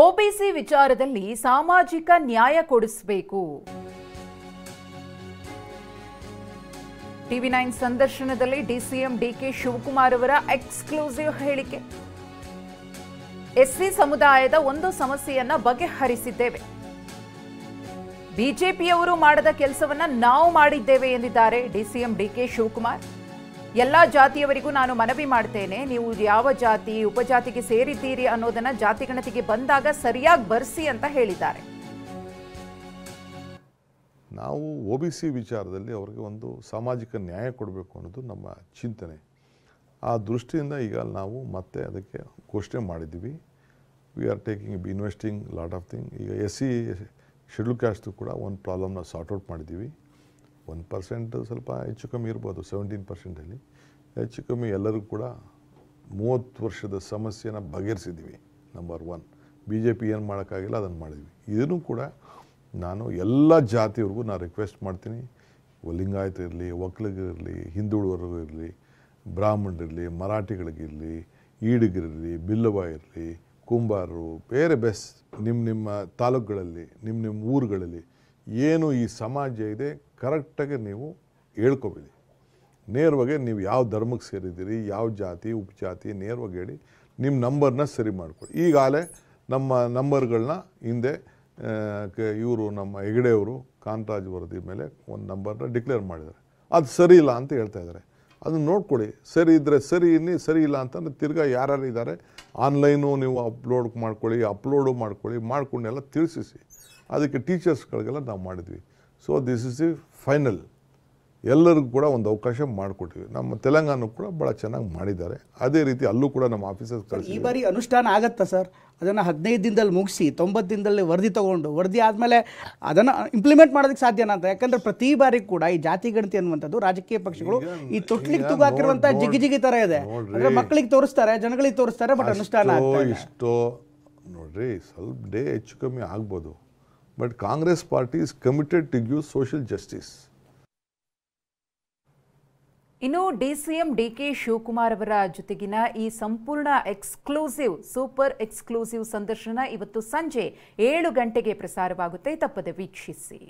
OBC ವಿಚಾರದಲ್ಲಿ ಸಾಮಾಜಿಕ ನ್ಯಾಯ ಕೊಡಿಸಬೇಕು. ಟಿವಿ9 ಸಂದರ್ಶನದಲ್ಲಿ ಡಿಸಿಎಂ ಡಿಕೆ ಶಿವಕುಮಾರ್ ಅವರ ಎಕ್ಸ್ಕ್ಲೂಸಿವ್ ಹೇಳಿಕೆ. ಎಸ್ಸಿ ಸಮುದಾಯದ ಒಂದು ಸಮಸ್ಯೆಯನ್ನ ಬಗೆಹರಿಸಿದ್ದೇವೆ. ಬಿಜೆಪಿಯವರು ಮಾಡದ ಕೆಲಸವನ್ನ ನಾವು ಮಾಡಿದ್ದೇವೆ ಎಂದಿದ್ದಾರೆ ಡಿಸಿಎಂ ಡಿಕೆ ಶಿವಕುಮಾರ್. ಎಲ್ಲ ಜಾತಿಯವರಿಗೂ ನಾನು ಮನವಿ ಮಾಡ್ತೇನೆ, ನೀವು ಯಾವ ಜಾತಿ ಉಪಜಾತಿಗೆ ಸೇರಿದ್ದೀರಿ ಅನ್ನೋದನ್ನ ಜಾತಿ ಗಣತಿಗೆ ಬಂದಾಗ ಸರಿಯಾಗಿ ಬರ್ಸಿ ಅಂತ ಹೇಳಿದ್ದಾರೆ. ನಾವು ಒಬಿಸಿ ವಿಚಾರದಲ್ಲಿ ಅವರಿಗೆ ಒಂದು ಸಾಮಾಜಿಕ ನ್ಯಾಯ ಕೊಡಬೇಕು ಅನ್ನೋದು ನಮ್ಮ ಚಿಂತನೆ. ಆ ದೃಷ್ಟಿಯಿಂದ ಈಗ ನಾವು ಮತ್ತೆ ಅದಕ್ಕೆ ಘೋಷಣೆ ಮಾಡಿದ್ದೀವಿ. We are investing lot of thing. ಈಗ ಎಸ್ಸಿ ಶೆಡ್ಯೂಲ್ ಕ್ಯಾಸ್ಟು ಕೂಡ ಒಂದು ಪ್ರಾಬ್ಲಮ್ನ ಸಾರ್ಟ್ಔಟ್ ಮಾಡಿದ್ದೀವಿ. 1% ಸ್ವಲ್ಪ ಹೆಚ್ಚು ಕಮ್ಮಿ ಇರ್ಬೋದು, 17%ಅಲ್ಲಿ ಹೆಚ್ಚು ಕಮ್ಮಿ ಎಲ್ಲರಿಗೂ ಕೂಡ 30 ವರ್ಷದ ಸಮಸ್ಯೆನ ಬಗೆಹರಿಸಿದ್ದೀವಿ. ನಂಬರ್ 1. BJP ಏನು ಮಾಡೋಕ್ಕಾಗಿಲ್ಲ ಅದನ್ನು ಮಾಡಿದ್ವಿ. ಇದನ್ನು ಕೂಡ ನಾನು ಎಲ್ಲ ಜಾತಿಯವ್ರಿಗೂ ನಾನು ರಿಕ್ವೆಸ್ಟ್ ಮಾಡ್ತೀನಿ. ಲಿಂಗಾಯತ ಇರಲಿ, ಒಕ್ಕಲಿಗರಿರಲಿ, ಹಿಂದುಳಿದವರು ಇರಲಿ, ಬ್ರಾಹ್ಮಣರಿರಲಿ, ಮರಾಠಿಗಳಿಗಿರಲಿ, ಈಡಿಗರಿರಲಿ, ಬಿಲ್ಲವ ಇರಲಿ, ಕುಂಬಾರರು, ಬೇರೆ ನಿಮ್ಮ ತಾಲೂಕುಗಳಲ್ಲಿ ನಿಮ್ಮ ಊರುಗಳಲ್ಲಿ ಏನು ಈ ಸಮಾಜ ಇದೆ ಕರೆಕ್ಟಾಗಿ ನೀವು ಹೇಳ್ಕೊಬೇಡಿ. ನೇರವಾಗಿ ನೀವು ಯಾವ ಧರ್ಮಕ್ಕೆ ಸೇರಿದ್ದೀರಿ, ಯಾವ ಜಾತಿ ಉಪಜಾತಿ ನೇರವಾಗಿ ಹೇಳಿ ನಿಮ್ಮ ನಂಬರ್ನ ಸರಿ ಮಾಡ್ಕೊಳ್ಳಿ. ಈಗಾಗಲೇ ನಮ್ಮ ನಂಬರ್ಗಳನ್ನ ಹಿಂದೆ ಇವರು ನಮ್ಮ ಹೆಗಡೆಯವರು ಕಾಂತರಾಜ್ ವರದಿ ಮೇಲೆ ಒಂದು ನಂಬರ್ನ ಡಿಕ್ಲೇರ್ ಮಾಡಿದ್ದಾರೆ. ಅದು ಸರಿ ಇಲ್ಲ ಅಂತ ಹೇಳ್ತಾ ಇದ್ದಾರೆ. ಅದನ್ನು ನೋಡ್ಕೊಳ್ಳಿ. ಸರಿ ಇದ್ದರೆ ಸರಿ ಇನ್ನಿ, ಸರಿ ಇಲ್ಲ ಅಂತಂದರೆ ತಿರ್ಗಾ ಯಾರ್ಯಾರು ಇದ್ದಾರೆ ಆನ್ಲೈನು ನೀವು ಅಪ್ಲೋಡು ಮಾಡ್ಕೊಂಡೆಲ್ಲ ತಿಳಿಸಿಸಿ. ಅದಕ್ಕೆ ಟೀಚರ್ಸ್ಗಳಿಗೆಲ್ಲ ನಾವು ಮಾಡಿದ್ವಿ. So this is the final. ಎಲ್ಲರಿಗೂ ಕೂಡ ಒಂದು ಅವಕಾಶ ಮಾಡಿಕೊಟ್ಟಿವಿ. ನಮ್ಮ ತೆಲಂಗಾಣ ಕೂಡ ಭಾಳ ಚೆನ್ನಾಗಿ ಮಾಡಿದ್ದಾರೆ. ಅದೇ ರೀತಿ ಅಲ್ಲೂ ಕೂಡ ನಮ್ಮ ಆಫೀಸರ್ಸ್ ಕಳಿಸಿ. ಈ ಬಾರಿ ಅನುಷ್ಠಾನ ಆಗತ್ತಾ ಸರ್? ಅದನ್ನು 15 ದಿನದಲ್ಲಿ ಮುಗಿಸಿ 90 ದಿನದಲ್ಲಿ ವರದಿ ತೊಗೊಂಡು ವರದಿ ಆದಮೇಲೆ ಅದನ್ನು ಇಂಪ್ಲಿಮೆಂಟ್ ಮಾಡೋದಕ್ಕೆ ಸಾಧ್ಯನಾ ಅಂತ? ಯಾಕಂದರೆ ಪ್ರತಿ ಬಾರಿ ಕೂಡ ಈ ಜಾತಿ ಗಣತಿ ಅನ್ನುವಂಥದ್ದು ರಾಜಕೀಯ ಪಕ್ಷಗಳು ಈ ತೊಟ್ಲಿಗೆ ತೂಗಾಕಿರುವಂಥ ಜಿಗಿ ಥರ ಇದೆ. ಅಂದರೆ ಮಕ್ಕಳಿಗೆ ತೋರಿಸ್ತಾರೆ, ಜನಗಳಿಗೆ ತೋರಿಸ್ತಾರೆ, ಬಟ್ ಅನುಷ್ಠಾನ ಇಷ್ಟೋ ನೋಡ್ರಿ, ಸ್ವಲ್ಪ ಡೇ ಹೆಚ್ಚು ಕಮ್ಮಿ ಆಗ್ಬೋದು. But Congress party is committed to give social justice. ಇನ್ನು ಡಿಸಿಎಂ ಡಿಕೆ ಶಿವಕುಮಾರ್ ಅವರ ಜೊತೆಗಿನ ಈ ಸಂಪೂರ್ಣ ಸೂಪರ್ ಎಕ್ಸ್ಕ್ಲೂಸಿವ್ ಸಂದರ್ಶನ ಇವತ್ತು ಸಂಜೆ 7 ಗಂಟೆಗೆ ಪ್ರಸಾರವಾಗುತ್ತೆ. ತಪ್ಪದೆ ವೀಕ್ಷಿಸಿ.